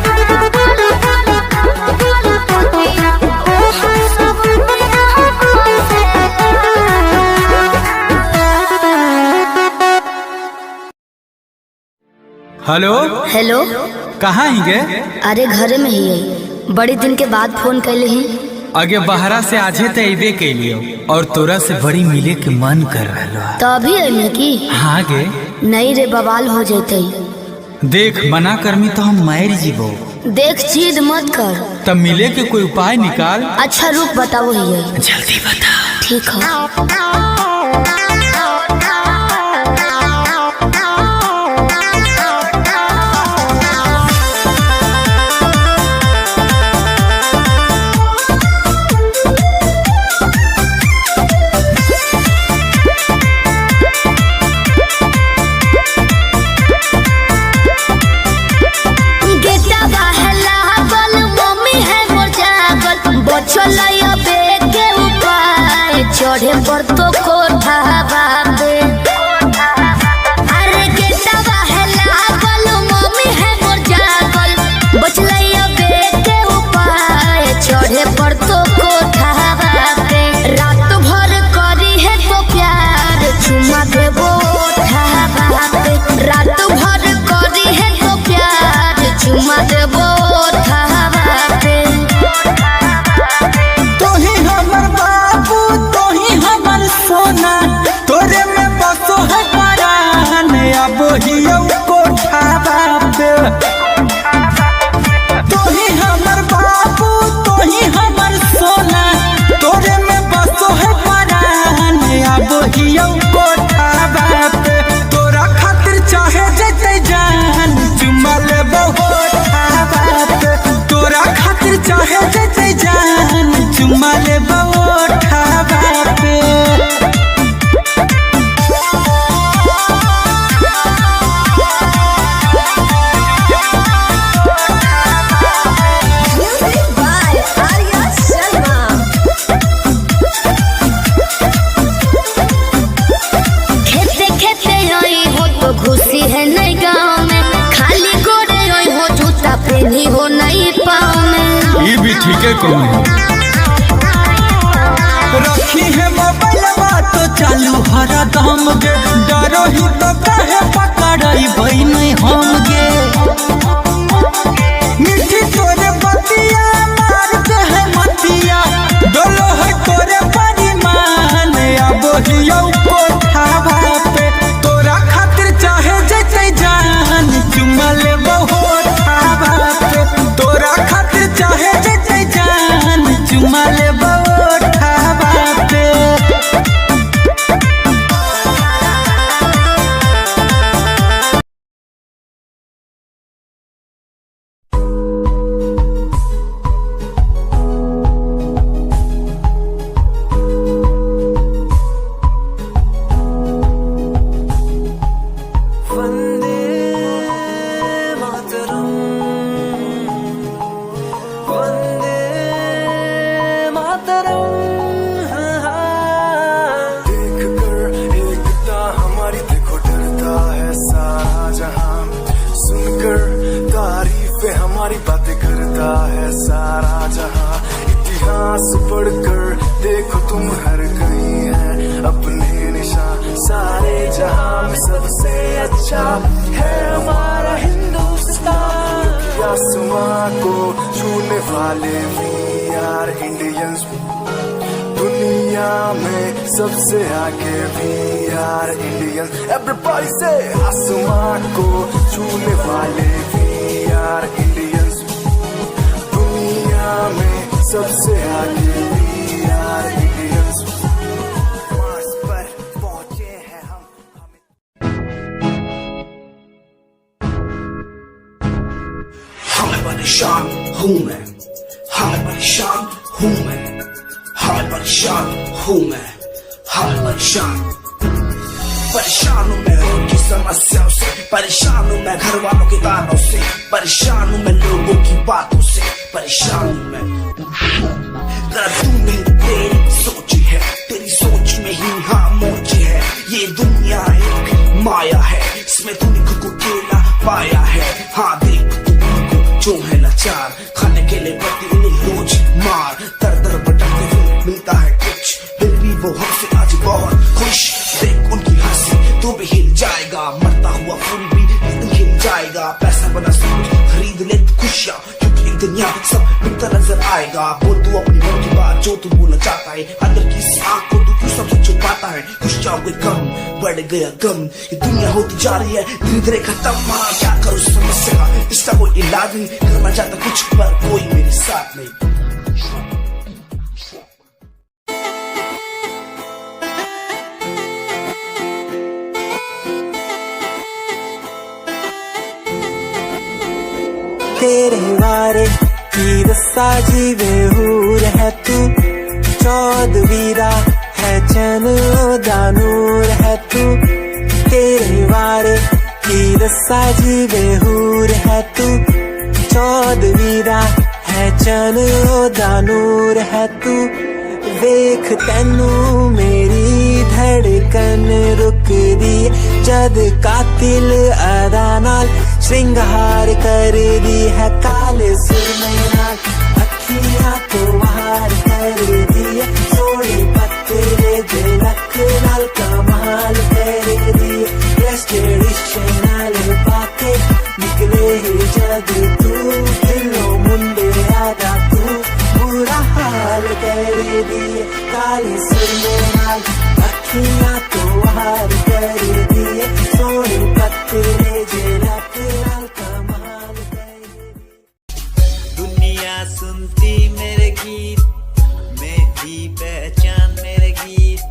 हेलो हेलो कहाँ ही गे? अरे घर में ही है बड़ी दिन के बाद फोन कैले ही आगे बहरा से आजे तो अबे कैलियो और तोरा से बड़ी मिले के मन कर रहा तो अभी अइले की हाँ गे नहीं रे बवाल हो जैते देख मना करमी तो हम मार जीवो। देख जिद मत कर। तब मिले के कोई उपाय निकाल। अच्छा रुक बताओ ये। जल्दी बता। ठीक है। चढ़े पर तो कोठा बाबे अरे गेटवा है लागल मम्मी है मोर जागल बचलैया बेटे उपाय चढ़े पर तो कोठा बाबे रात भर करी है तो प्यार चुमा देबो ओठा बाबे रात भर करी है तो प्यार चुमा देबो ओठा बाबे सोना तोरे में बसो है परान अब हियो कोठा बाबे तोही हमर बाबू तोही हमर सोना तोरे में बसो है परान अब हियो कोठा बाबे तोरा खातिर चाहे जते जान चुमा लेबो ओठा बाबे तोरा खातिर चाहे जते जान चुमा लेबो ओठा बाबे घुसी है नई गाँव में खाली गोरे हो जूता पहनी हो नई पाँव में ये भी ठीक है कौन रखी है मोबाइलवा तो चालू हरा दम गे डरो ही तो कहे पकड़ाई बई नहीं हम गे मिठी तोरे बतिया मार दे है मतिया डोलो है तोरे परिमान अब हियो कोठा पे तोरा खातिर चाहे जते जान चुमा लेबो ओठा पे तोरा खातिर चाहे जते जान चुमा लेबो ओठा पे हमारी बातें करता है सारा जहां इतिहास पढ़कर देखो तुम हर कहीं है अपने निशान सारे जहां में सबसे अच्छा है हमारा हिंदुस्तान आसमां को छूने वाले वी आर इंडियंस दुनिया में सबसे आगे वी आर इंडियंस एवरीबॉडी से आसमां को छूने वाले वी आर इंडियंस दुनिया में सबसे आगे वी आर इंडियंस मार्स पर पहुंचे हैं हम परेशान हूँ मैं परेशान हूँ मैं परेशान हूँ मैं परेशान हूँ मैं उनकी समस्याओं से परेशान हूँ मैं घर वालों के तानों से परेशान हूँ मैं लोगों की बातों से परेशान हूँ मैं जरा तू नहीं तेरी सोच है तेरी सोच में ही हाँ मोच है ये दुनिया एक माया है इसमें तूने खुद को अकेला पाया है हाँ देख जो है लाचार खाने के लिए पड़ती उन्हें रोज मार दर दर भटकते हुए मिलता है कुछ फिर भी वो हमसे आज बहुत खुश देख उनकी हंसी तो भी हिल जाएगा मरता हुआ फूल भी हिल जाएगा पैसा बना सब खरीद ले खुशियाँ क्योंकि दुनिया सब मिलता नजर आएगा। बोल तू अपनी मन की बात जो तू बोलना चाहता है, अंदर की इस आँख को तू क्यों सबसे छुपाता है। कुछ जाओगे कम बढ़ गया गम, ये दुनिया होती जा रही है धीरे धीरे खत्म। हाँ क्या करूँ समस्या का इसका कोई इलाज नहीं, करना चाहता कुछ पर कोई मेरे साथ नहीं। तेरे वारे की रस्सा जीवे हूर है तू, चौदवीरा है चैन दानूर है तू। तेरे वारे की रस्सा जीवे हूर है तू, चौदवीरा है चैन दानूर है तू। वेख तैनू मेरी धड़कन रुक दी, जद कातिल अदा नाल श्रृंगार कर दी है। काले सुरमे नाल अखियां तो वार कर दी है, सोने पत्ते झलक नाल कमाल कर दी है। ट्रेडिशनल पाके निकले ही जद तू, दिलों मुंडे आदा तू बुरा हाल कर दी है। काले सुरमे नाल अखियां तो वार कर दी है, सोने पत्ते झलक नाल कमाल कर दी। दुनिया सुनती मेरे गीत, मेरी पहचान मेरे गीत,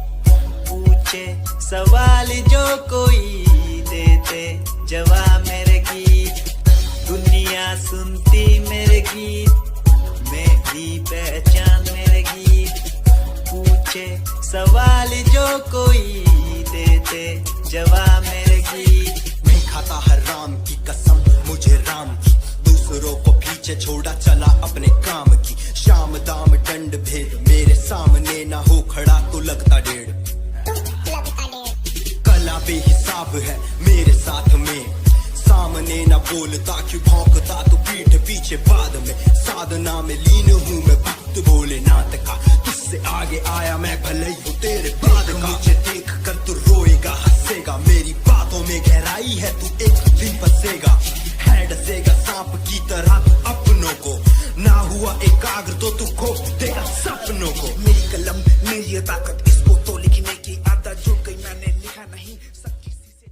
पूछे सवाल जो कोई देते जवाब मेरे गीत। दुनिया सुनती मेरे गीत, मेरी पहचान मेरे गीत, पूछे सवाल जो कोई देते जवाब मेरे गीत। मैं खाता हर राम की कसम मुझे राम की, दूसरों को पीछे छोड़ा चला अपने काम की। शाम दाम दंड भेद मेरे सामने ना हो खड़ा तो लगता डेढ़। कला बेहिसाब है मेरे साथ में, सामने ना बोलता क्यों भौंकता तो पीठ पीछे बाद में। साधना में लीन हूँ मैं भक्त भोलेनाथ का, तुझसे आगे आया मैं भले ही हूँ तेरे बाद का। मुझे देख कर तू रोएगा हंसेगा, मेरी बातों में गहराई है तू एक दिन फंसेगा। है डसेगा सांप की तरह तू अपनों को, ना हुआ एकाग्र तो तू खो देगा सपनों को। मेरी कलम मेरी ये ताकत, इसको तो लिखने की आदत जुड़ गई, मैंने लिखा नहीं सब किसी से।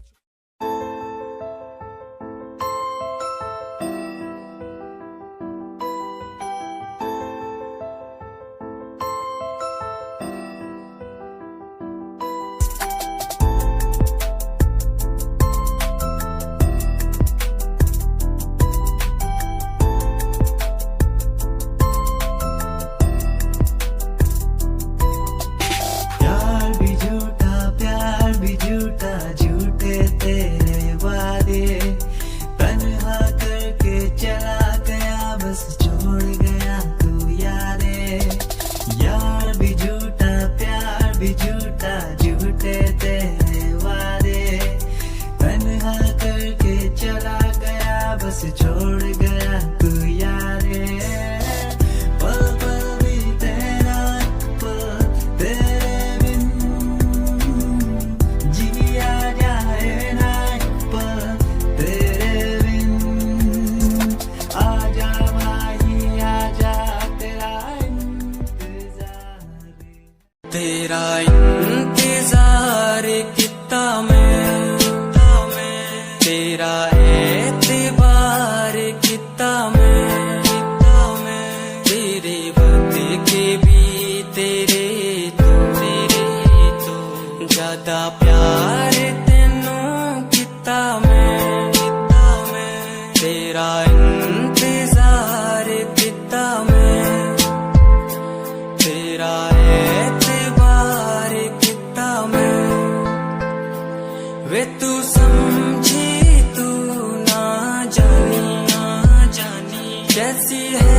तेरा इंतजार कितना मैं, तेरा एतबार कितना मैं, तेरे वक्त के भी तेरे तो ज्यादा प्यार तेनू कितना मैं, तेरा इंतजार कितना मैं, तेरा एतबार कितना मैं। वे तू समझी तू ना जानी कैसी है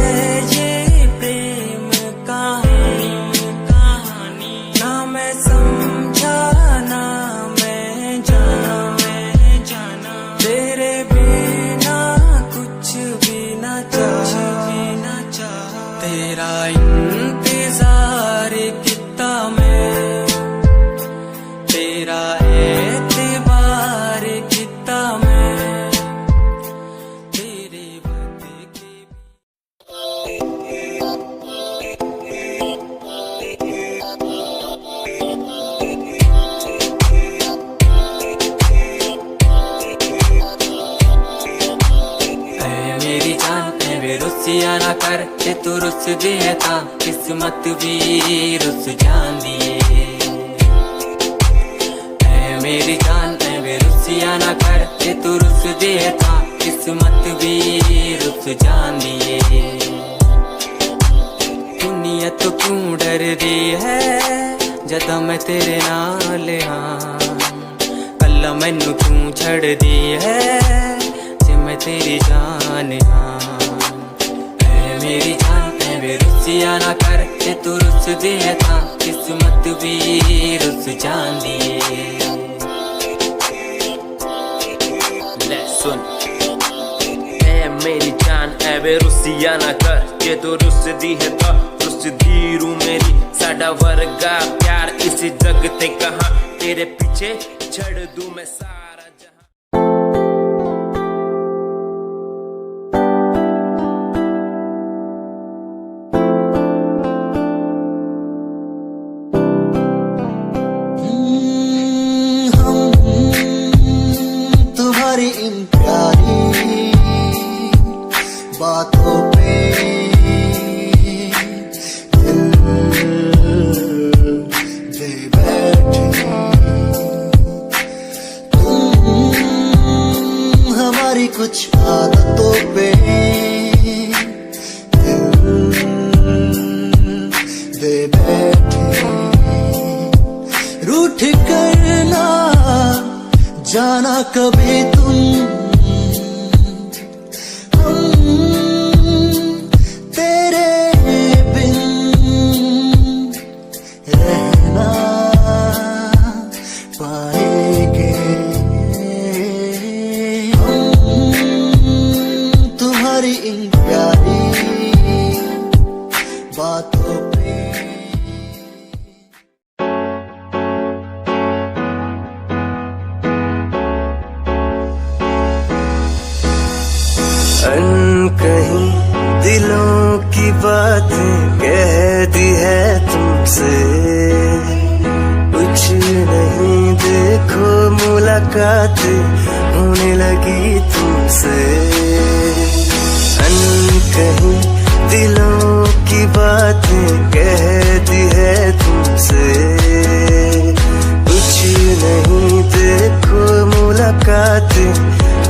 ये प्रेम कहानी, ना मैं समझा ना मैं जाना, तेरे बिना कुछ भी ना चाह, तेरा इंतजार कितना मैं, तेरा एतबार कितना मैं, तेरे वक्त के। ਐਵੇਂ ਰੁੱਸਿਆ ਨਾ ਕਰ ਤੇ ਤੂੰ ਰੁੱਸਦੀ ਹੈ ਤਾਂ ਕਿਸਮਤ ਵੀ ਰੁੱਸ ਜਾਂਦੀ ਏ ਐ ਮੇਰੀ ਜਾਨ ਐਵੇਂ ਰੁੱਸਿਆ ਨਾ ਕਰ ਤੇ ਤੂੰ ਰੁੱਸਦੀ ਹੈ ਤਾਂ ਕਿਸਮਤ ਵੀ ਰੁੱਸ ਜਾਂਦੀ ਏ ਦੁਨੀਆ ਤੋਂ ਕਿਉਂ ਡਰਦੀ ਹੈ ਜਦੋਂ ਮੈਂ ਤੇਰੇ ਨਾਲ ਹਾਂ ਕੱਲਾ ਮੈਨੂੰ ਤੂੰ ਛੱਡਦੀ ਹੈ ਜੇ ਮੈਂ ਤੇਰੀ ਜਾਨ ਹਾਂ ਐ ਮੇਰੀ ਜਾਨ ਐਵੇਂ ਰੁੱਸਿਆ ਨਾ ਕਰ ਤੇ ਤੂੰ ਰੁੱਸਦੀ ਹੈ ਤਾਂ ਕਿਸਮਤ ਵੀ ਰੁੱਸ ਜਾਂਦੀ ਏ ਲੈ ਸੁਣ ਐ ਮੇਰੀ ਜਾਨ ਐਵੇਂ ਰੁੱਸਿਆ ਨਾ ਕਰ ਜੇ ਤੂੰ ਰੁੱਸਦੀ ਹੈ ਤਾਂ ਰੁੱਸਦੀ ਰੂ ਮੇਰੀ ਸਾਡਾ ਵਰਗਾ ਪਿਆਰ ਇਸ ਜਗ ਤੇ ਕਹਾਂ तेरे पीछे छड़ दूं मैं सारा जहां तुम्हारी इन प्यारी बातों पे कुछ आदतों पे दे बैठे रूठ करना जाना कभी तुम तेरे बिन रहना पाएंगे इन प्यारी बातों पे अनकहीं दिलों की बातें कह दी है तुमसे कुछ नहीं देखो मुलाकात होने लगी तुमसे कहीं दिलों की बातें कह दी है तुमसे कुछ नहीं देखो मुलाकात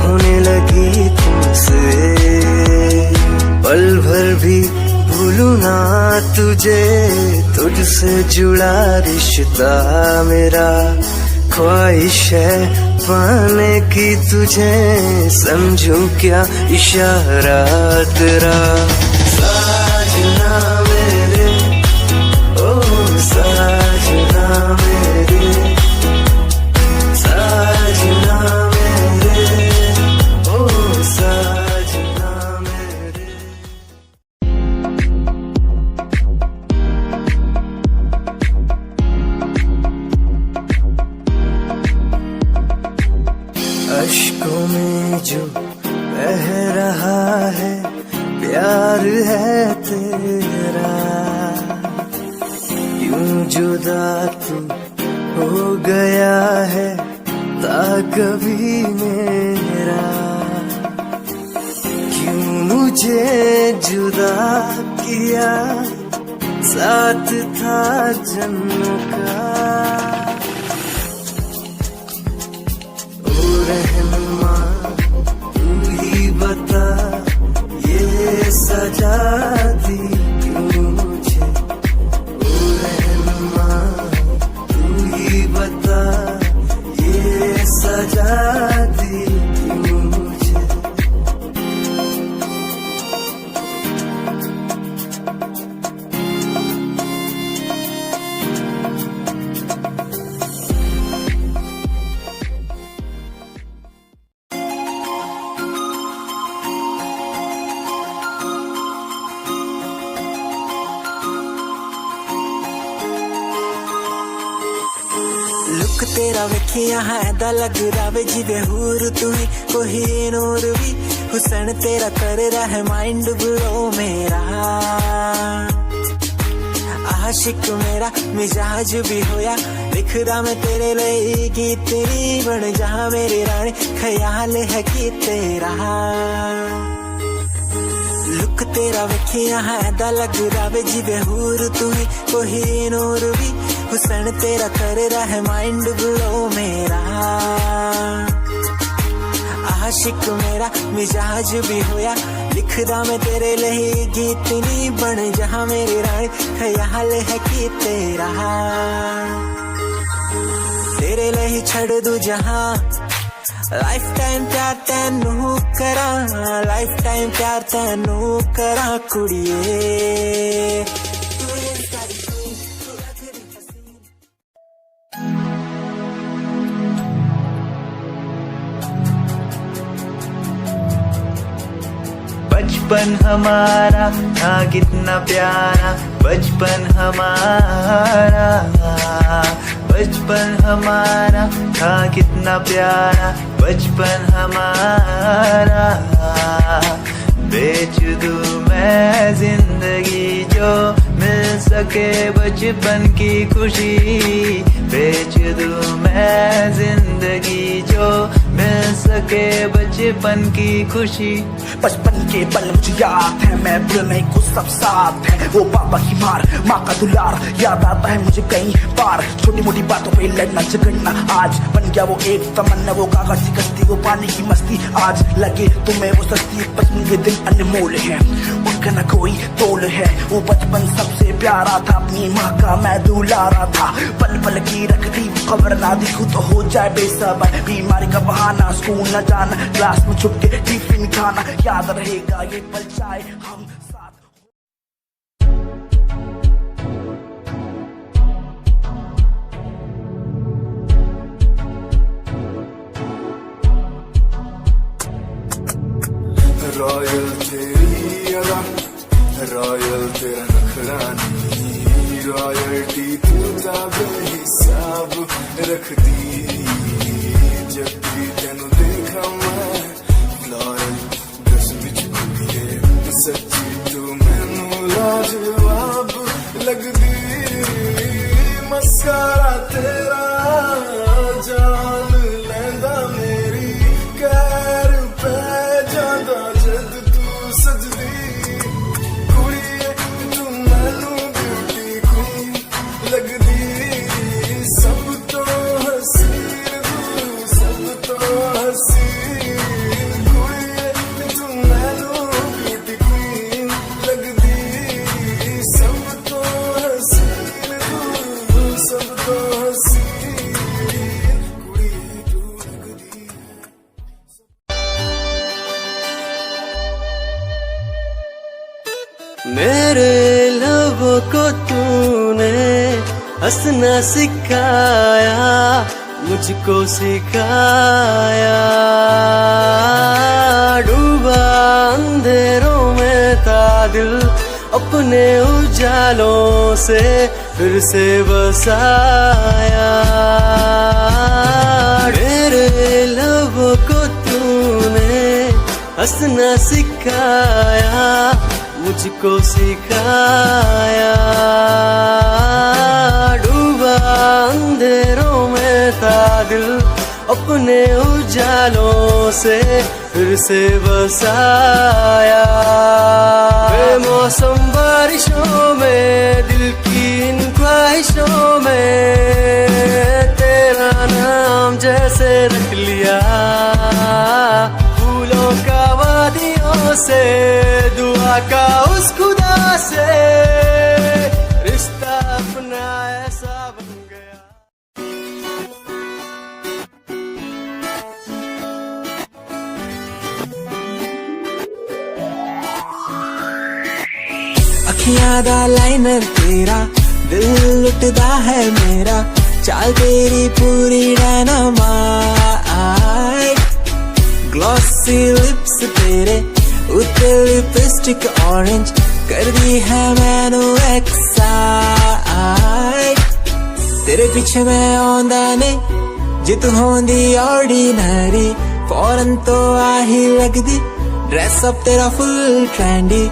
होने लगी तुमसे पल भर भी भूलूं ना तुझे तुझसे जुड़ा रिश्ता मेरा ख्वाहिश है पाने की तुझे समझूं क्या इशारा तेरा साजना मेरे ओ साजना मेरे साजना मेरे ओ साजना मेरे अश्कों में जो बह रहा है प्यार है तेरा यूं जुदा तू हो गया है ता कभी मेरा क्यों मुझे जुदा किया साथ था जन्मों का रहनुमा तू ही बता ये सजा दी क्यों मुझे ओ रहनुमा तू ही बता ये सजा दी क्यों मुझे लुक तेरा वेखिया है दा लग रहा जिवे हूर तू ही कोई नूर भी हुसन तेरा कर रहा है माइंड ब्लो मेरा आशिक मेरा मिजाज भी होया लिख रहा मैं तेरे लिए कि तेरी बन जा मेरी रानी ख्याल है कि तेरा लुक तेरा वेखिया है दा लग रहा जिवे हूर तू ही कोई नूर भी हुसन तेरा कर रहा है माइंड ब्लो मेरा आशिक मेरा मिजाज भी होया लिखदा मैं तेरे लिए गीत नहीं बन जहां मेरी रानी ख्याल है कि तेरा तेरे लिए छड़ दू जहां लाइफ टाइम प्यार तैनू करा लाइफ टाइम प्यार तैनू करा कुड़िए बचपन हमारा था कितना प्यारा बचपन हमारा बचपन हमारा था कितना प्यारा बचपन हमारा बेच दूं मैं जिंदगी जो मिल सके बचपन की खुशी बेच दूं मैं जिंदगी जो मिल सके बचपन की खुशी बचपन के पल मुझे याद है मैं भूल नहीं कुछ सब साथ है वो पापा की मार माँ का दुलार याद आता है मुझे कई बार छोटी मोटी बातों पे लड़ना झगड़ना आज बन गया वो एक तमन्ना वो कागज की कश्ती वो पानी की मस्ती आज लगे तुम्हें वो सस्ती बचपन के दिन अनमोल है उनका न कोई तोल है वो बचपन सबसे प्यारा था अपनी माँ का मैं दुलारा था पल पल की रखती खबर ना दिखू तो हो जाए बेसबर बीमारी का बहाना स्कूल न जाना क्लास में छुप के टिफिन खाना याद रहेगा ये पल चाहे हम साथ रॉयल तेरी अदा रॉयल तेरा नखरानी रॉयल्टी तू बेहिसाब रखती जब भी तेनू देखा मैं फ्लोरल ड्रेस विच कुड़िए सच्ची तू मैनू लाजवाब लगदी मस्कारा तेरा जान लैंदा मेरी कैर पै जांदा जद तू सजदी कुड़िए तू मैनू ब्यूटी क्वीन लगदी सब तो हसीन तू सब तो हसीन कुड़िए तू मैनू ब्यूटी क्वीन लगदी सब तो हसीन तू सब तो हसीन कुड़िए तू लगदी मेरे लबों को तूने हंसना सिखाया मुझको सिखाया डूबा अंधेरों में था दिल अपने उजालों से फिर से बसाया मेरे लबों को तूने हंसना सिखाया मुझको सिखाया डूबा अंधेरों में था दिल अपने उजालों से फिर से बसाया बेमौसम बारिशों में दिल की इन ख्वाहिशों में तेरा नाम जैसे रख लिया फूलों का वादियों से दुआ का उस खुदा से रिश्ता अपना ऐसा बन गया अखियां दा लाइनर तेरा दिल लुटदा है मेरा चाल तेरी पूरी डायनामाइट ग्लॉसी लिप्स तेरे उत्ते लिपस्टिक ऑरेंज कर दी है मैनू एक्साइट तेरे पीछे मैं आंदा ने जे तू होंदी ऑर्डिनरी फौरन तो आही लगदी ड्रेस अप तेरा फुल ट्रेंडी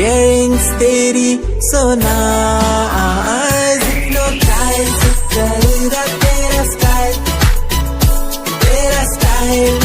इयररिंग्स तेरी so nice hypnotize तेरा स्टाइल